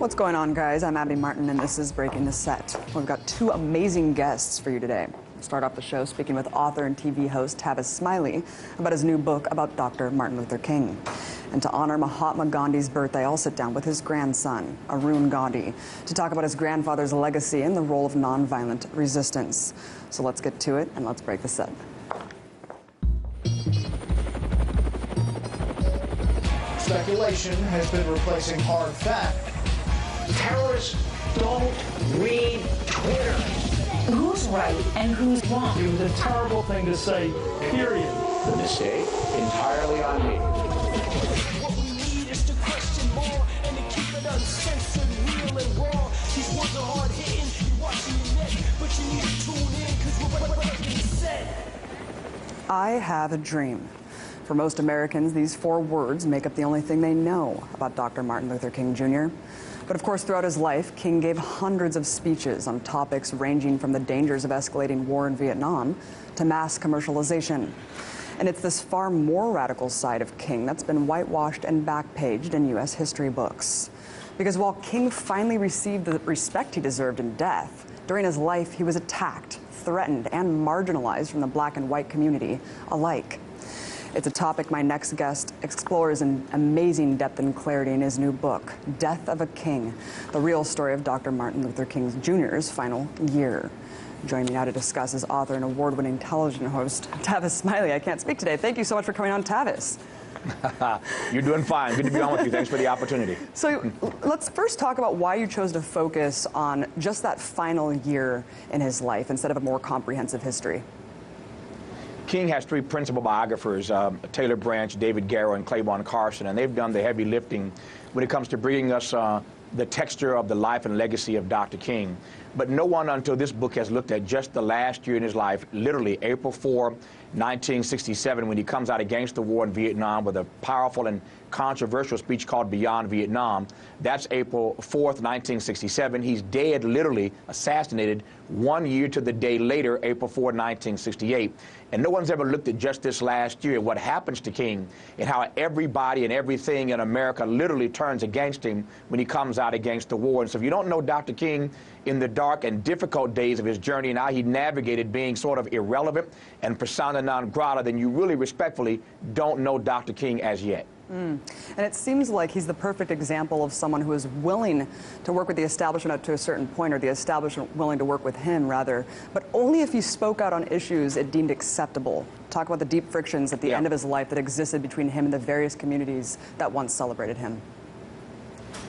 What's going on, guys? I'm Abby Martin, and this is Breaking the Set. We've got two amazing guests for you today. We'll start off the show speaking with author and TV host Tavis Smiley about his new book about Dr. Martin Luther King. And to honor Mahatma Gandhi's birthday, I'll sit down with his grandson, Arun Gandhi, to talk about his grandfather's legacy and the role of nonviolent resistance. So let's get to it, and let's break the set. Speculation has been replacing hard fact. Terrorists don't read Twitter. Who's right and who's wrong? It was a terrible thing to say, period. The mistake entirely on me. What we need is to question more and to keep it uncensored, real and raw. These words are hard hitting, you're watching your neck, but you need to tune in because we're breaking the set. I have a dream. For most Americans, these four words make up the only thing they know about Dr. Martin Luther King Jr. But of course, throughout his life, King gave hundreds of speeches on topics ranging from the dangers of escalating war in Vietnam to mass commercialization. And it's this far more radical side of King that's been whitewashed and backpaged in U.S. history books. Because while King finally received the respect he deserved in death, during his life he was attacked, threatened, and marginalized from the black and white community alike. It's a topic my next guest explores in amazing depth and clarity in his new book, Death of a King, the real story of Dr. Martin Luther King Jr.'s final year. Joining me now to discuss is author and award-winning television host, Tavis Smiley. I can't speak today. Thank you so much for coming on, Tavis. You're doing fine. Good to be on with you. Thanks for the opportunity. So let's first talk about why you chose to focus on just that final year in his life instead of a more comprehensive history. King has three principal biographers, Taylor Branch, David Garrow, and Claiborne Carson, and they've done the heavy lifting when it comes to bringing us the texture of the life and legacy of Dr. King. But no one until this book has looked at just the last year in his life, literally April 4, 1967, when he comes out against the war in Vietnam with a powerful and controversial speech called Beyond Vietnam. That's April 4th, 1967. He's dead, literally assassinated 1 year to the day later, April 4, 1968. And no one's ever looked at just this last year, what happens to King, and how everybody and everything in America literally turns against him when he comes out against the war. And so if you don't know Dr. King in the dark and difficult days of his journey and how he navigated being sort of irrelevant and persona non grata, then you really respectfully don't know Dr. King as yet. And it seems like he's the perfect example of someone who is willing to work with the establishment up to a certain point, or the establishment willing to work with him, rather, but only if he spoke out on issues it deemed acceptable. Talk about the deep frictions at the end of his life that existed between him and the various communities that once celebrated him.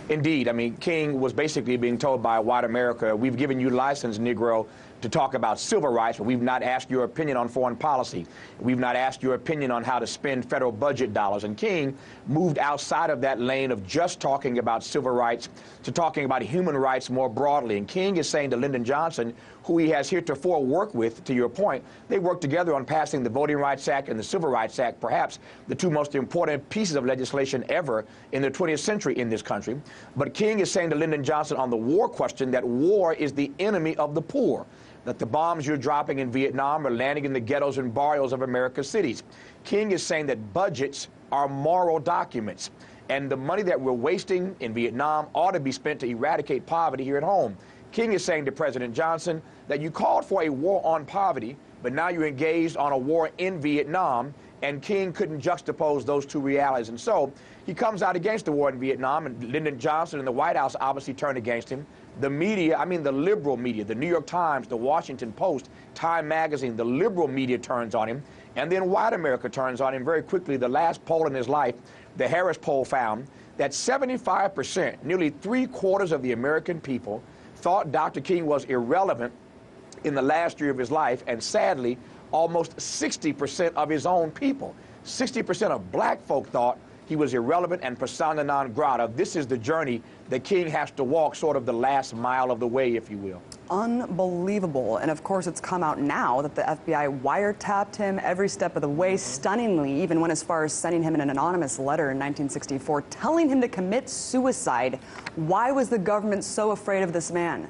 Indeed. I mean, King was basically being told by white America, we've given you license, Negro, to talk about civil rights, but we've not asked your opinion on foreign policy. We've not asked your opinion on how to spend federal budget dollars. And King moved outside of that lane of just talking about civil rights to talking about human rights more broadly. And King is saying to Lyndon Johnson, who he has heretofore worked with, to your point, they worked together on passing the Voting Rights Act and the Civil Rights Act, perhaps the two most important pieces of legislation ever in the 20th century in this country. But King is saying to Lyndon Johnson on the war question that war is the enemy of the poor, that the bombs you're dropping in Vietnam are landing in the ghettos and barrios of America's cities. King is saying that budgets are moral documents, and the money that we're wasting in Vietnam ought to be spent to eradicate poverty here at home. King is saying to President Johnson that you called for a war on poverty, but now you're engaged on a war in Vietnam, and King couldn't juxtapose those two realities. And so he comes out against the war in Vietnam, and Lyndon Johnson and the White House obviously turned against him. The media, I mean the liberal media, the New York Times, the Washington Post, Time Magazine, the liberal media turns on him, and then white America turns on him very quickly. The last poll in his life, the Harris poll, found that 75%, nearly 3/4 of the American people, thought Dr. King was irrelevant in the last year of his life, and sadly, almost 60% of his own people, 60% of black folk thought he was irrelevant and persona non grata. This is the journey that King has to walk, sort of the last mile of the way, if you will. Unbelievable. And of course, it's come out now that the FBI wiretapped him every step of the way, stunningly, even went as far as sending him an anonymous letter in 1964 telling him to commit suicide. Why was the government so afraid of this man?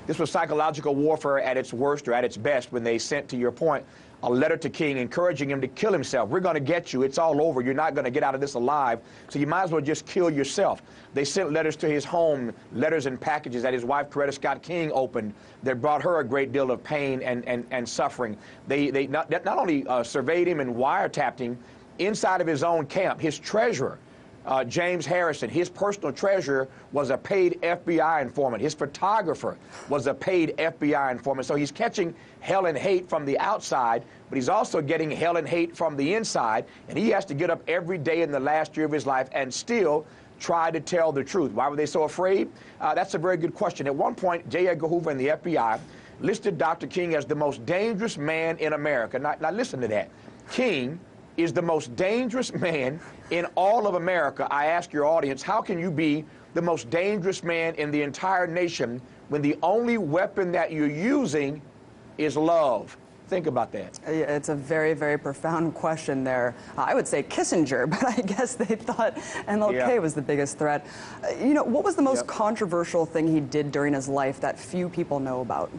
This was psychological warfare at its worst or at its best when they sent, to your point, a letter to King encouraging him to kill himself. We're going to get you. It's all over. You're not going to get out of this alive, so you might as well just kill yourself. They sent letters to his home, letters and packages that his wife, Coretta Scott King, opened that brought her a great deal of pain and suffering. They not only surveyed him and wiretapped him inside of his own camp. His treasurer, James Harrison, his personal treasurer, was a paid FBI informant. His photographer was a paid FBI informant. So he's catching hell and hate from the outside, but he's also getting hell and hate from the inside, and he has to get up every day in the last year of his life and still try to tell the truth. Why were they so afraid? That's a very good question. At one point, J. Edgar Hoover and the FBI listed Dr. King as the most dangerous man in America. Now listen to that. King is the most dangerous man in all of America. I ask your audience, how can you be the most dangerous man in the entire nation when the only weapon that you're using is love? Think about that. It's a very, very profound question there. I would say Kissinger, but I guess they thought MLK was the biggest threat. You know, what was the most controversial thing he did during his life that few people know about?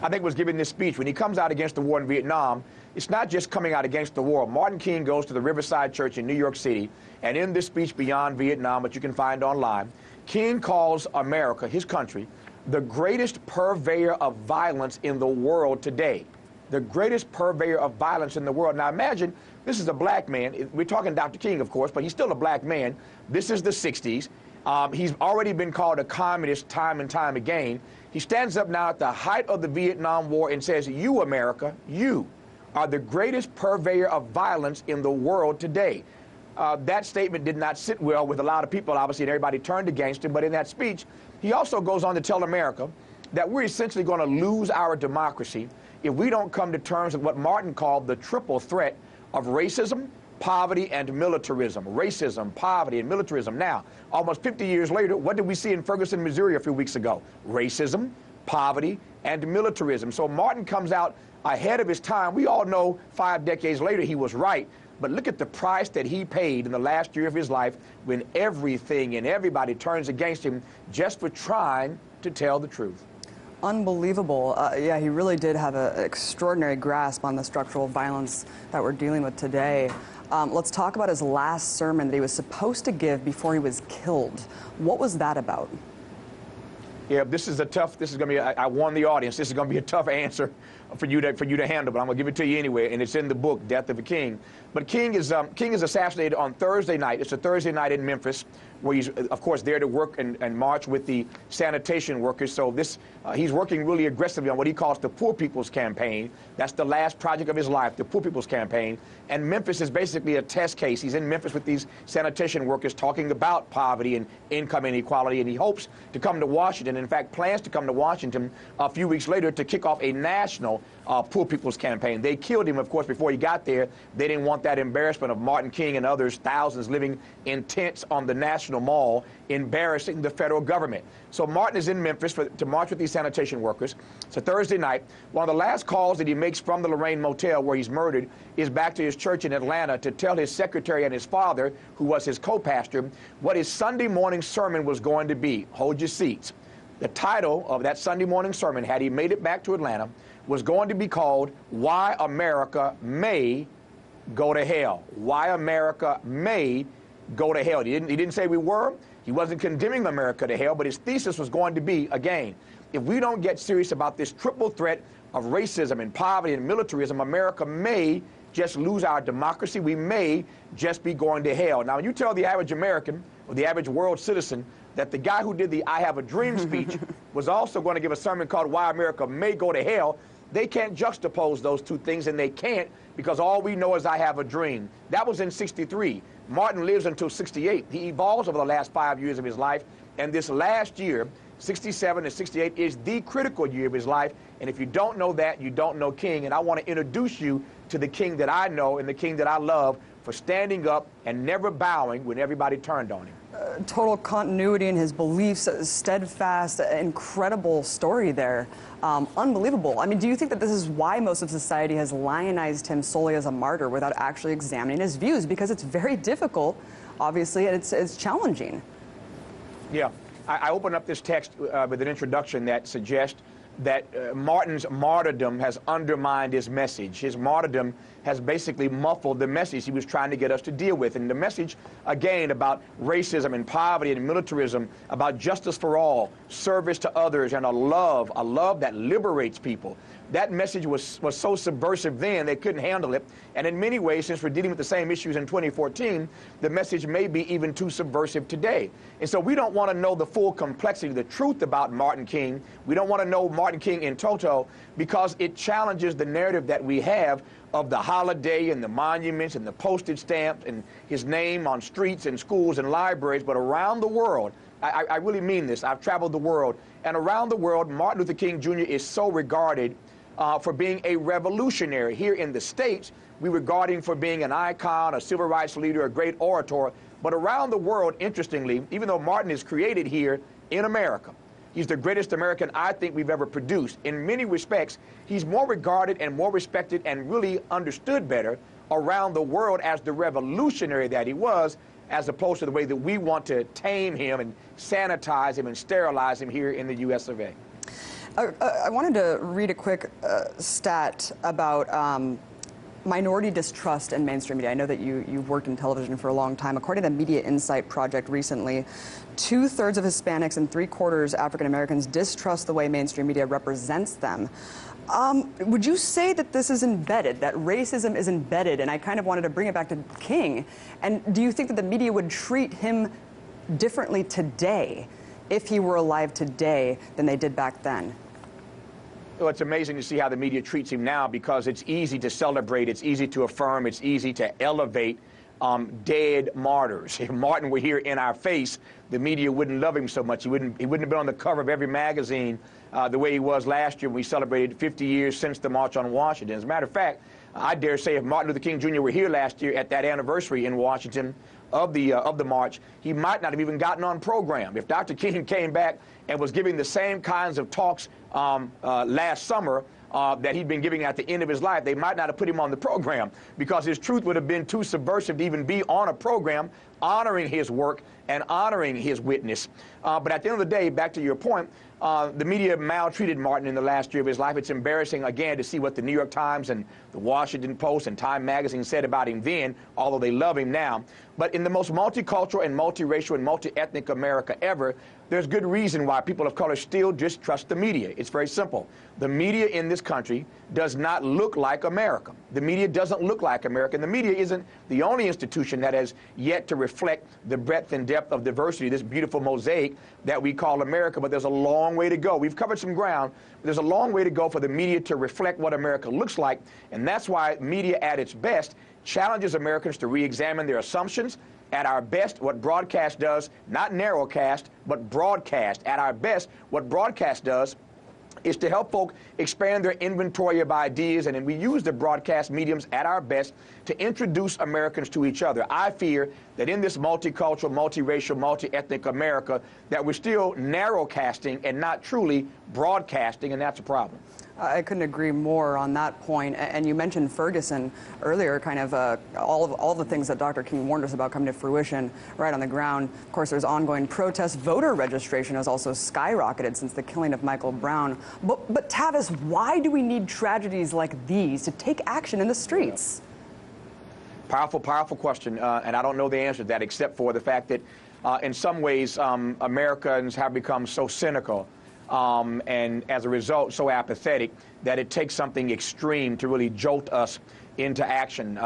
I think was giving this speech. When he comes out against the war in Vietnam, it's not just coming out against the war. Martin King goes to the Riverside Church in New York City, and in this speech Beyond Vietnam, which you can find online, King calls America, his country, the greatest purveyor of violence in the world today. The greatest purveyor of violence in the world. Now imagine, this is a black man. We're talking Dr. King, of course, but he's still a black man. This is the 60s. He's already been called a communist time and time again. He stands up now at the height of the Vietnam War and says, you, America, you are the greatest purveyor of violence in the world today. That statement did not sit well with a lot of people, obviously, and everybody turned against him. But in that speech, he also goes on to tell America that we're essentially going to lose our democracy if we don't come to terms with what Martin called the triple threat of racism, poverty, and militarism. Racism, poverty, and militarism. Now, almost 50 years later, what did we see in Ferguson, Missouri a few weeks ago? Racism, poverty, and militarism. So Martin comes out ahead of his time. We all know 5 decades later he was right, but look at the price that he paid in the last year of his life when everything and everybody turns against him just for trying to tell the truth. Unbelievable. Yeah, he really did have an extraordinary grasp on the structural violence that we're dealing with today. Let's talk about his last sermon that he was supposed to give before he was killed. What was that about? Yeah, this is going to be, I warn the audience, this is going to be a tough answer for you to handle, but I'm going to give it to you anyway, and it's in the book, Death of a King. But King is assassinated on Thursday night. It's a Thursday night in Memphis, where he's, of course, there to work and march with the sanitation workers. So he's working really aggressively on what he calls the Poor People's Campaign. That's the last project of his life, the Poor People's Campaign. And Memphis is basically a test case. He's in Memphis with these sanitation workers talking about poverty and income inequality, and he hopes to come to Washington, in fact, plans to come to Washington a few weeks later to kick off a national Poor People's Campaign. They killed him, of course, before he got there. They didn't want that embarrassment of Martin King and others, thousands living in tents on the National Mall, embarrassing the federal government. So Martin is in Memphis to march with these sanitation workers. It's a Thursday night. One of the last calls that he makes from the Lorraine Motel where he's murdered is back to his church in Atlanta to tell his secretary and his father, who was his co-pastor, what his Sunday morning sermon was going to be. Hold your seats. The title of that Sunday morning sermon, had he made it back to Atlanta, was going to be called Why America May Go to Hell. Why America May Go to Hell. He didn't say we were. He wasn't condemning America to hell, but his thesis was going to be, again, if we don't get serious about this triple threat of racism and poverty and militarism, America may just lose our democracy. We may just be going to hell. Now, when you tell the average American or the average world citizen that the guy who did the I Have a Dream speech was also going to give a sermon called Why America May Go to Hell, they can't juxtapose those two things, and they can't, because all we know is I have a dream. That was in '63. Martin lives until '68. He evolves over the last 5 years of his life, and this last year, '67 and '68, is the critical year of his life. And if you don't know that, you don't know King. And I want to introduce you to the King that I know and the King that I love for standing up and never bowing when everybody turned on him. Total continuity in his beliefs, steadfast, incredible story there. Unbelievable. I mean, do you think that this is why most of society has lionized him solely as a martyr without actually examining his views? Because it's very difficult, obviously, and it's challenging. Yeah. I open up this text with an introduction that suggests that Martin's martyrdom has undermined his message. His martyrdom has basically muffled the message he was trying to get us to deal with. And the message, again, about racism and poverty and militarism, about justice for all, service to others, and a love that liberates people. That message was so subversive then, they couldn't handle it. And in many ways, since we're dealing with the same issues in 2014, the message may be even too subversive today. And so we don't want to know the full complexity, the truth about Martin King. We don't want to know Martin King in toto, because it challenges the narrative that we have of the holiday and the monuments and the postage stamps and his name on streets and schools and libraries. But around the world, I really mean this, I've traveled the world, and around the world, Martin Luther King Jr. is so regarded for being a revolutionary. Here in the States, we regard him for being an icon, a civil rights leader, a great orator. But around the world, interestingly, even though Martin is created here in America, he's the greatest American I think we've ever produced. In many respects, he's more regarded and more respected and really understood better around the world as the revolutionary that he was, as opposed to the way that we want to tame him and sanitize him and sterilize him here in the U.S. of A. I wanted to read a quick stat about minority distrust in mainstream media. I know that you've worked in television for a long time. According to the Media Insight Project recently, 2/3 of Hispanics and 3/4 African Americans distrust the way mainstream media represents them. Would you say that this is embedded, that racism is embedded? And I kind of wanted to bring it back to King. And do you think that the media would treat him differently today, if he were alive today, than they did back then? Well, it's amazing to see how the media treats him now, because it's easy to celebrate, it's easy to affirm, it's easy to elevate dead martyrs. If Martin were here in our face, the media wouldn't love him so much. He wouldn't have been on the cover of every magazine the way he was last year when we celebrated 50 years since the March on Washington. As a matter of fact, I dare say if Martin Luther King Jr. were here last year at that anniversary in Washington of the march, he might not have even gotten on program. If Dr. King came back and was giving the same kinds of talks last summer that he'd been giving at the end of his life, they might not have put him on the program, because his truth would have been too subversive to even be on a program honoring his work and honoring his witness. But at the end of the day, back to your point, the media maltreated Martin in the last year of his life. It's embarrassing, again, to see what the New York Times and the Washington Post and Time Magazine said about him then, although they love him now. But in the most multicultural and multiracial and multi-ethnic America ever, there's good reason why people of color still distrust the media. It's very simple. The media in this country does not look like America. The media doesn't look like America. And the media isn't the only institution that has yet to reflect the breadth and depth of diversity, this beautiful mosaic that we call America. But there's a long way to go. We've covered some ground, but there's a long way to go for the media to reflect what America looks like. And that's why media at its best challenges Americans to re-examine their assumptions. At our best, what broadcast does, not narrowcast, but broadcast. At our best, what broadcast does is to help folk expand their inventory of ideas, and then we use the broadcast mediums at our best to introduce Americans to each other. I fear that in this multicultural, multiracial, multi-ethnic America, that we're still narrowcasting and not truly broadcasting, and that's a problem. I couldn't agree more on that point. And you mentioned Ferguson earlier, kind of all the things that Dr. King warned us about coming to fruition right on the ground. Of course, there's ongoing protests. Voter registration has also skyrocketed since the killing of Michael Brown. But Tavis, why do we need tragedies like these to take action in the streets? Powerful, powerful question, and I don't know the answer to that, except for the fact that in some ways Americans have become so cynical and as a result so apathetic that it takes something extreme to really jolt us into action.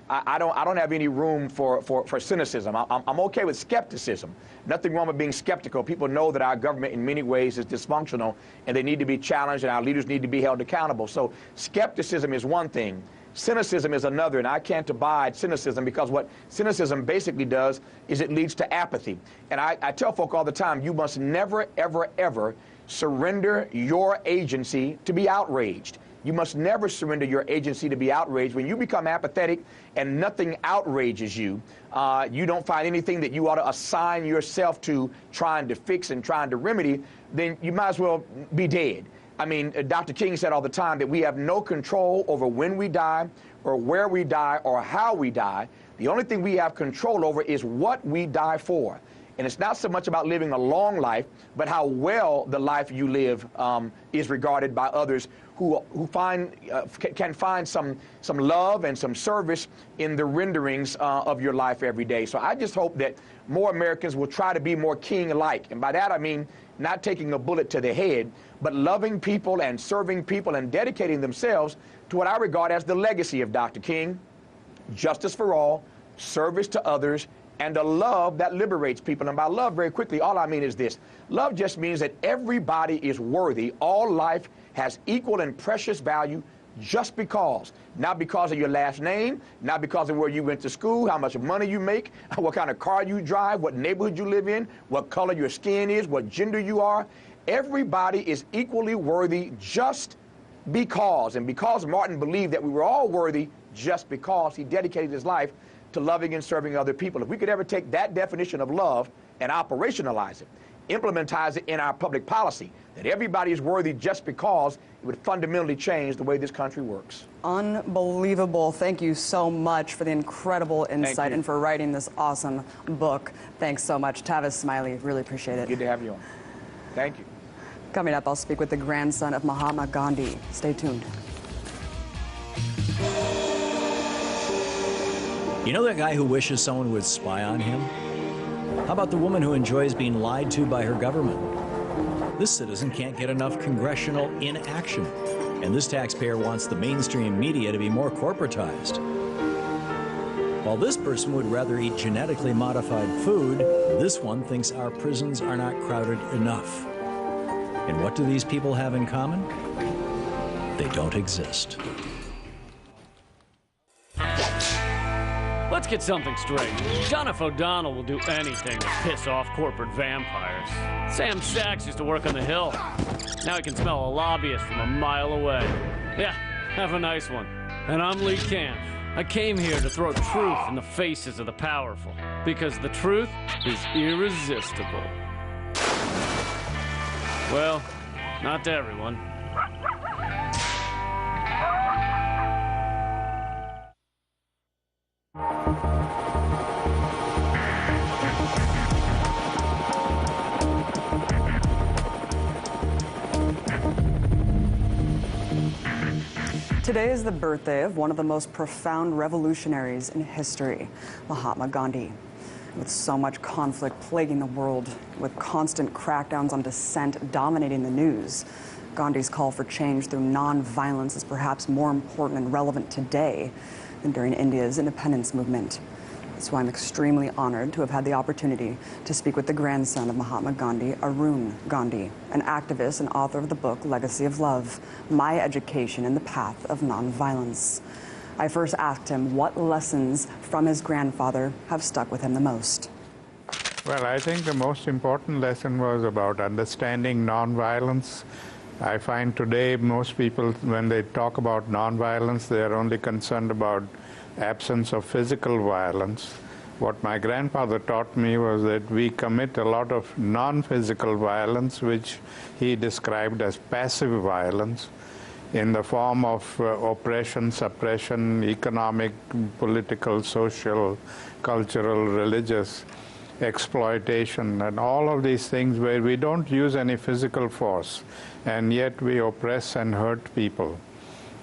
I don't have any room for cynicism. I'm okay with skepticism. Nothing wrong with being skeptical. People know that our government in many ways is dysfunctional and they need to be challenged and our leaders need to be held accountable. So skepticism is one thing. Cynicism is another, and I can't abide cynicism, because what cynicism basically does is it leads to apathy. And I tell folk all the time, you must never, ever, ever surrender your agency to be outraged. You must never surrender your agency to be outraged. When you become apathetic and nothing outrages you, you don't find anything that you ought to assign yourself to trying to fix and trying to remedy, then you might as well be dead. I mean, Dr. King said all the time that we have no control over when we die or where we die or how we die. The only thing we have control over is what we die for. And it's not so much about living a long life, but how well the life you live is regarded by others who can find some love and some service in the renderings of your life every day. So I just hope that more Americans will try to be more king-like. And by that I mean not taking a bullet to the head, but loving people and serving people and dedicating themselves to what I regard as the legacy of Dr. King: justice for all, service to others, and a love that liberates people. And by love, very quickly, all I mean is this. Love just means that everybody is worthy. All life has equal and precious value just because. Not because of your last name, not because of where you went to school, how much money you make, what kind of car you drive, what neighborhood you live in, what color your skin is, what gender you are. Everybody is equally worthy just because. And because Martin believed that we were all worthy just because, he dedicated his life to loving and serving other people. If we could ever take that definition of love and operationalize it, implementize it in our public policy, that everybody is worthy just because, it would fundamentally change the way this country works. Unbelievable. Thank you so much for the incredible insight and for writing this awesome book. Thanks so much. Tavis Smiley, really appreciate it. Good to have you on. Thank you. Coming up, I'll speak with the grandson of Mahatma Gandhi. Stay tuned. You know that guy who wishes someone would spy on him? How about the woman who enjoys being lied to by her government? This citizen can't get enough congressional inaction, and this taxpayer wants the mainstream media to be more corporatized. While this person would rather eat genetically modified food, this one thinks our prisons are not crowded enough. And what do these people have in common? They don't exist. Let's get something straight. John F. O'Donnell will do anything to piss off corporate vampires. Sam Sachs used to work on the Hill. Now he can smell a lobbyist from a mile away. Yeah, have a nice one. And I'm Lee Camp. I came here to throw truth in the faces of the powerful, because the truth is irresistible. Well, not to everyone. Today is the birthday of one of the most profound revolutionaries in history, Mahatma Gandhi. With so much conflict plaguing the world, with constant crackdowns on dissent dominating the news, Gandhi's call for change through non-violence is perhaps more important and relevant today than during India's independence movement. That's why I'm extremely honored to have had the opportunity to speak with the grandson of Mahatma Gandhi, Arun Gandhi, an activist and author of the book Legacy of Love: My Education in the Path of Nonviolence. I first asked him what lessons from his grandfather have stuck with him the most. Well, I think the most important lesson was about understanding nonviolence. I find today most people, when they talk about nonviolence, they are only concerned about absence of physical violence. What my grandfather taught me was that we commit a lot of non-physical violence, which he described as passive violence, in the form of oppression, suppression, economic, political, social, cultural, religious exploitation, and all of these things where we don't use any physical force, and yet we oppress and hurt people.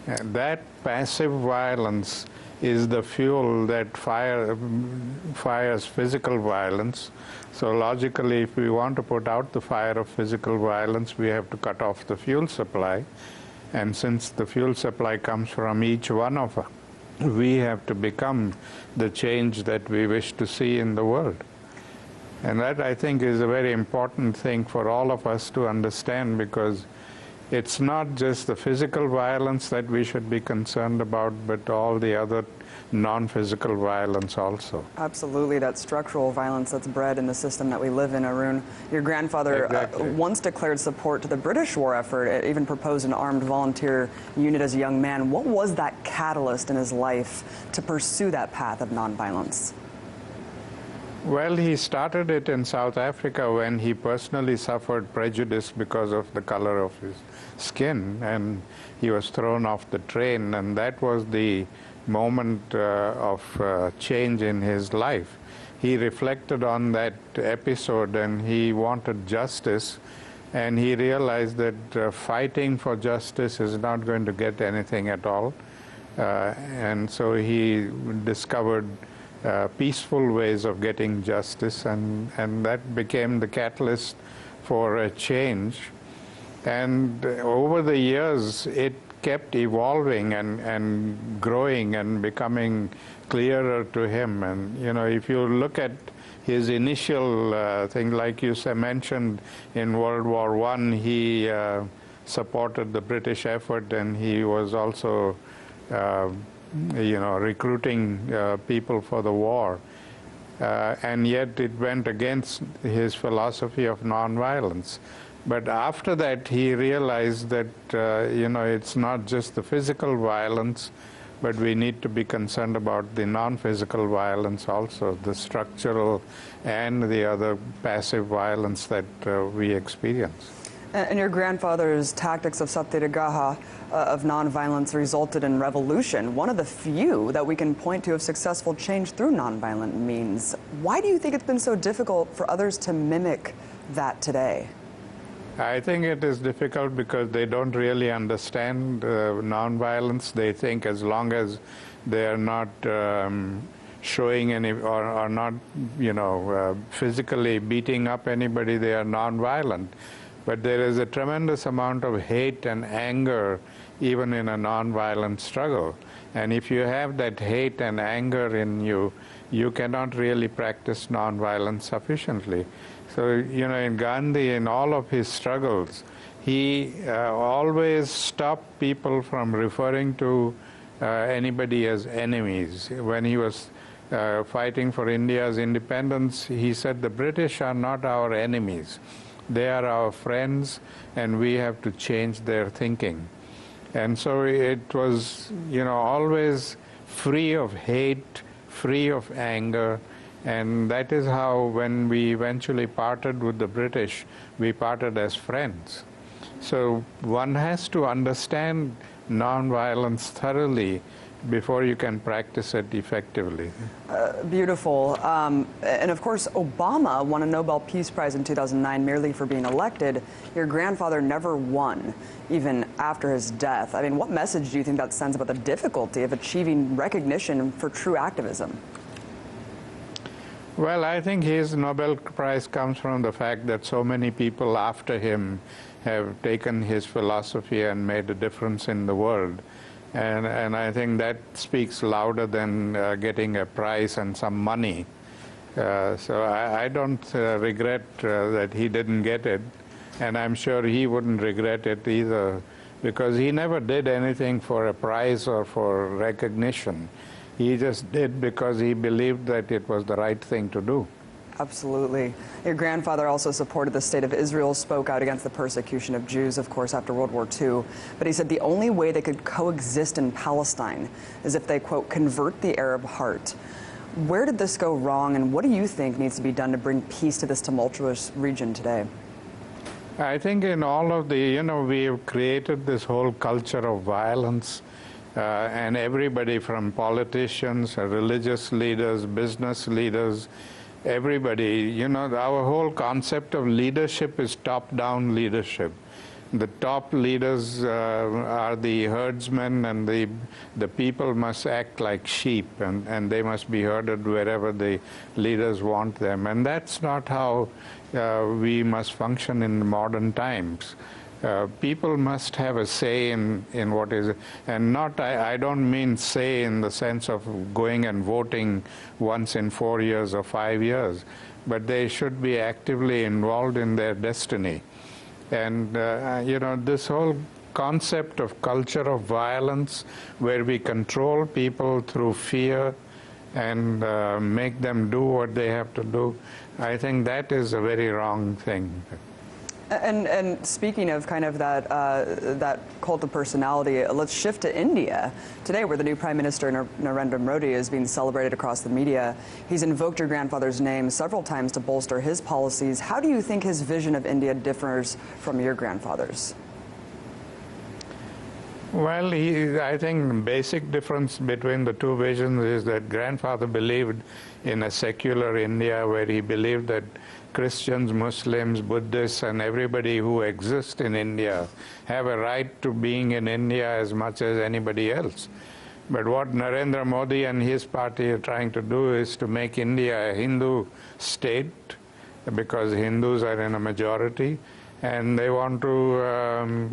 And that passive violence is the fuel that fires physical violence. So logically, if we want to put out the fire of physical violence, we have to cut off the fuel supply. And since the fuel supply comes from each one of us, we have to become the change that we wish to see in the world. And that, I think, is a very important thing for all of us to understand, because it's not just the physical violence that we should be concerned about, but all the other non-physical violence also. Absolutely, that structural violence that's bred in the system that we live in, Arun. Your grandfather once declared support to the British war effort, it even proposed an armed volunteer unit as a young man. What was that catalyst in his life to pursue that path of nonviolence? Well, he started it in South Africa when he personally suffered prejudice because of the color of his skin, and he was thrown off the train, and that was the moment of change in his life. he reflected on that episode and he wanted justice, and he realized that fighting for justice is not going to get anything at all. And so he discovered peaceful ways of getting justice, and that became the catalyst for a change. And over the years, it kept evolving and growing and becoming clearer to him. And, you know, if you look at his initial thing, like you mentioned, in World War I, he supported the British effort, and he was also, you know, recruiting people for the war. And yet it went against his philosophy of nonviolence. But after that, he realized that, you know, it's not just the physical violence, but we need to be concerned about the non-physical violence also, the structural and the other passive violence that we experience. And your grandfather's tactics of satyagraha, of nonviolence, resulted in revolution, one of the few that we can point to of successful change through nonviolent means. Why do you think it's been so difficult for others to mimic that today? I think it is difficult because they don't really understand nonviolence. They think as long as they are not showing any, or not, you know, physically beating up anybody, they are nonviolent. But there is a tremendous amount of hate and anger even in a nonviolent struggle. And if you have that hate and anger in you, you cannot really practice nonviolence sufficiently. So, you know, in Gandhi, in all of his struggles, he always stopped people from referring to anybody as enemies. When he was fighting for India's independence, he said, the British are not our enemies. They are our friends, and we have to change their thinking. And so it was, you know, always free of hate, free of anger. And that is how, when we eventually parted with the British, we parted as friends. So one has to understand nonviolence thoroughly before you can practice it effectively. Beautiful. And of course, Obama won a Nobel Peace Prize in 2009 merely for being elected. Your grandfather never won, even after his death. I mean, what message do you think that sends about the difficulty of achieving recognition for true activism? Well, I think his Nobel Prize comes from the fact that so many people after him have taken his philosophy and made a difference in the world. And I think that speaks louder than getting a prize and some money. So I don't regret that he didn't get it, and I'm sure he wouldn't regret it either, because he never did anything for a prize or for recognition. He just did because he believed that it was the right thing to do. Absolutely. Your grandfather also supported the state of Israel, spoke out against the persecution of Jews, of course, after World War II. But he said the only way they could coexist in Palestine is if they, quote, convert the Arab heart. Where did this go wrong, and what do you think needs to be done to bring peace to this tumultuous region today? I think in all of the, you know, we have created this whole culture of violence, and everybody from politicians, religious leaders, business leaders, everybody, you know, our whole concept of leadership is top-down leadership. The top leaders are the herdsmen, and the people must act like sheep, and they must be herded wherever the leaders want them. And that's not how we must function in modern times. People must have a say in what is, and not, I don't mean say in the sense of going and voting once in 4 years or 5 years, but they should be actively involved in their destiny. And, you know, this whole concept of culture of violence, where we control people through fear and make them do what they have to do, I think that is a very wrong thing. And speaking of kind of that cult of personality, let's shift to India today, where the new Prime Minister Narendra Modi is being celebrated across the media. He's invoked your grandfather's name several times to bolster his policies. How do you think his vision of India differs from your grandfather's? Well, I think the basic difference between the two visions is that grandfather believed in a secular India where he believed that Christians, Muslims, Buddhists, and everybody who exists in India have a right to being in India as much as anybody else. But what Narendra Modi and his party are trying to do is to make India a Hindu state, because Hindus are in a majority, and they want to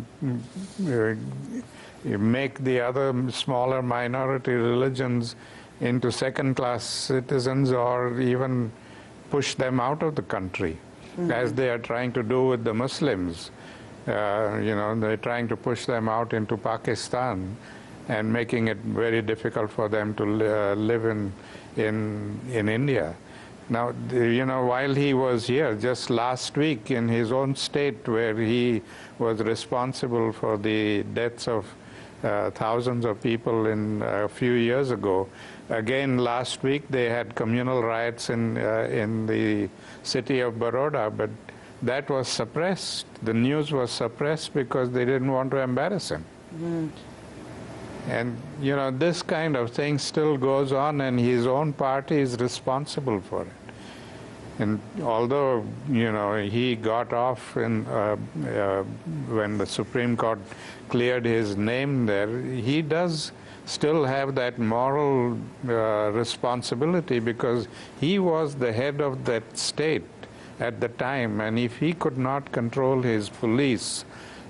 make the other smaller minority religions into second-class citizens, or even push them out of the country, as they are trying to do with the Muslims. You know, they're trying to push them out into Pakistan and making it very difficult for them to live in India. Now, you know, while he was here just last week in his own state, where he was responsible for the deaths of thousands of people in a few years ago, again last week they had communal riots in the city of Baroda, but that was suppressed. The news was suppressed because they didn't want to embarrass him. And, you know, this kind of thing still goes on, and his own party is responsible for it. And although, you know, he got off when the Supreme Court cleared his name there, he does still have that moral responsibility, because he was the head of that state at the time, and if he could not control his police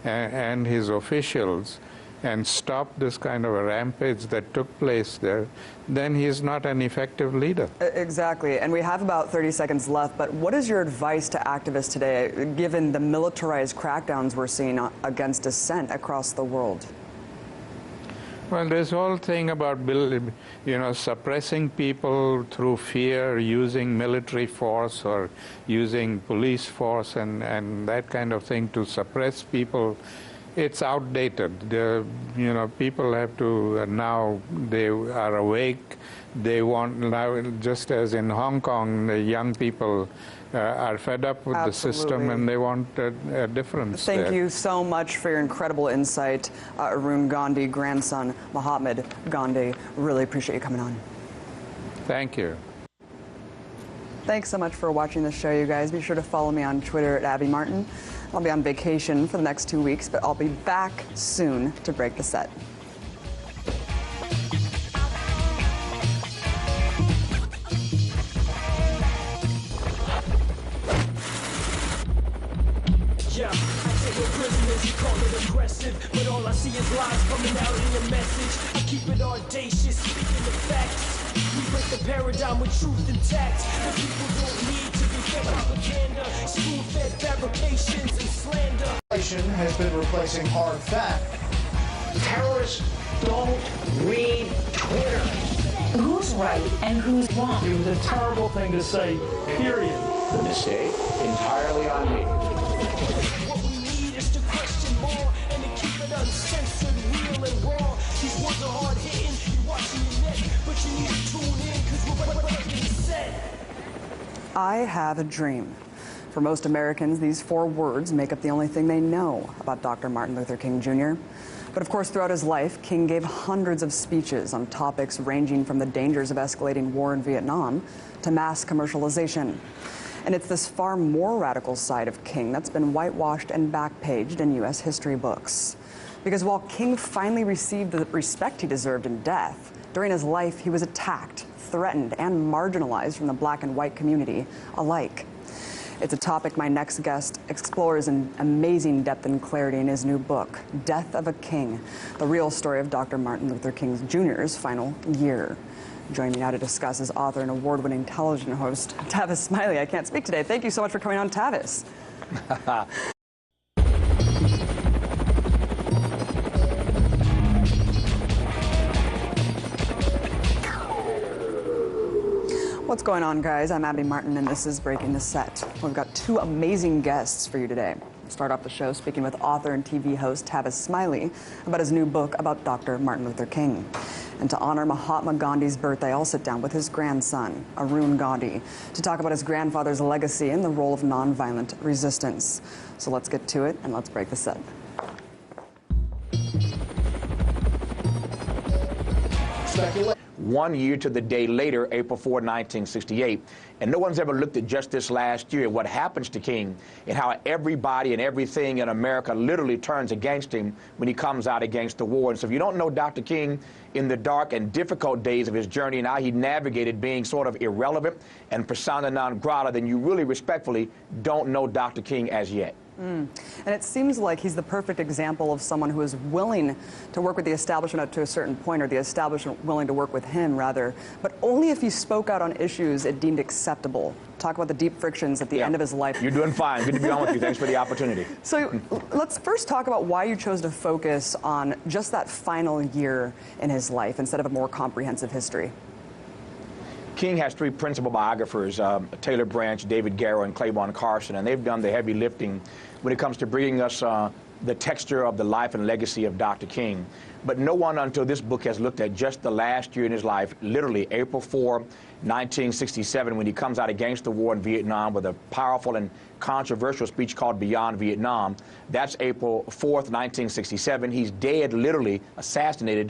and his officials and stop this kind of a rampage that took place there, then he's not an effective leader. Exactly, and we have about 30 seconds left, but what is your advice to activists today, given the militarized crackdowns we're seeing against dissent across the world? Well, this whole thing about, you know, suppressing people through fear, using military force or using police force and that kind of thing to suppress people, it's outdated. You know, people have to, now they are awake. They want, now, just as in Hong Kong, the young people are fed up with the system, and they want a difference. Thank you so much for your incredible insight, Arun Gandhi, grandson Mahatma Gandhi. Really appreciate you coming on. Thank you. Thanks so much for watching the show, you guys. Be sure to follow me on Twitter at Abby Martin. I'll be on vacation for the next 2 weeks, but I'll be back soon to break the set. Yeah, I take no prisoners, you call it aggressive, but all I see is lies coming out in your message. I keep it audacious, speaking the facts. We break the paradigm with truth intact. The people don't need to be fed propaganda, spoon-fed fabrications and slander. Has been replacing hard fact. Terrorists don't read Twitter. Who's right and who's wrong? It was a terrible thing to say, period. The mistake entirely on me. What we need is to question more and to keep it uncensored, real and raw. These words are hard hitting, you're watching your neck, but you need to tune in, because we're being said. I have a dream. For most Americans, these 4 words make up the only thing they know about Dr. Martin Luther King Jr. But of course, throughout his life, King gave hundreds of speeches on topics ranging from the dangers of escalating war in Vietnam to mass commercialization. And it's this far more radical side of King that's been whitewashed and backpaged in U.S. history books. Because while King finally received the respect he deserved in death, during his life he was attacked, threatened, and marginalized from the black and white community alike. It's a topic my next guest explores in amazing depth and clarity in his new book, Death of a King, the real story of Dr. Martin Luther King Jr.'s final year. Joining me now to discuss is author and award-winning television host, Tavis Smiley. I can't speak today. Thank you so much for coming on, Tavis. What's going on, guys? I'm Abby Martin, and this is Breaking the Set. We've got 2 amazing guests for you today. We'll start off the show speaking with author and TV host Tavis Smiley about his new book about Dr. Martin Luther King. And to honor Mahatma Gandhi's birthday, I'll sit down with his grandson, Arun Gandhi, to talk about his grandfather's legacy and the role of nonviolent resistance. So let's get to it, and let's break the set. speculation. 1 year to the day later, April 4, 1968. And no one's ever looked at just this last year, what happens to King, and how everybody and everything in America literally turns against him when he comes out against the war. And so if you don't know Dr. King in the dark and difficult days of his journey and how he navigated being sort of irrelevant and persona non grata, then you really respectfully don't know Dr. King as yet. And it seems like he's the perfect example of someone who is willing to work with the establishment up to a certain point, or the establishment willing to work with him, rather, but only if he spoke out on issues it deemed acceptable. Talk about the deep frictions at the end of his life. You're doing fine. Good to be on with you. Thanks for the opportunity. So let's first talk about why you chose to focus on just that final year in his life instead of a more comprehensive history. King has three principal biographers, Taylor Branch, David Garrow, and Claiborne Carson, and they've done the heavy lifting when it comes to bringing us the texture of the life and legacy of Dr. King. But no one until this book has looked at just the last year in his life, literally April 4, 1967, when he comes out against the war in Vietnam with a powerful and controversial speech called Beyond Vietnam. That's April 4th, 1967. He's dead, literally assassinated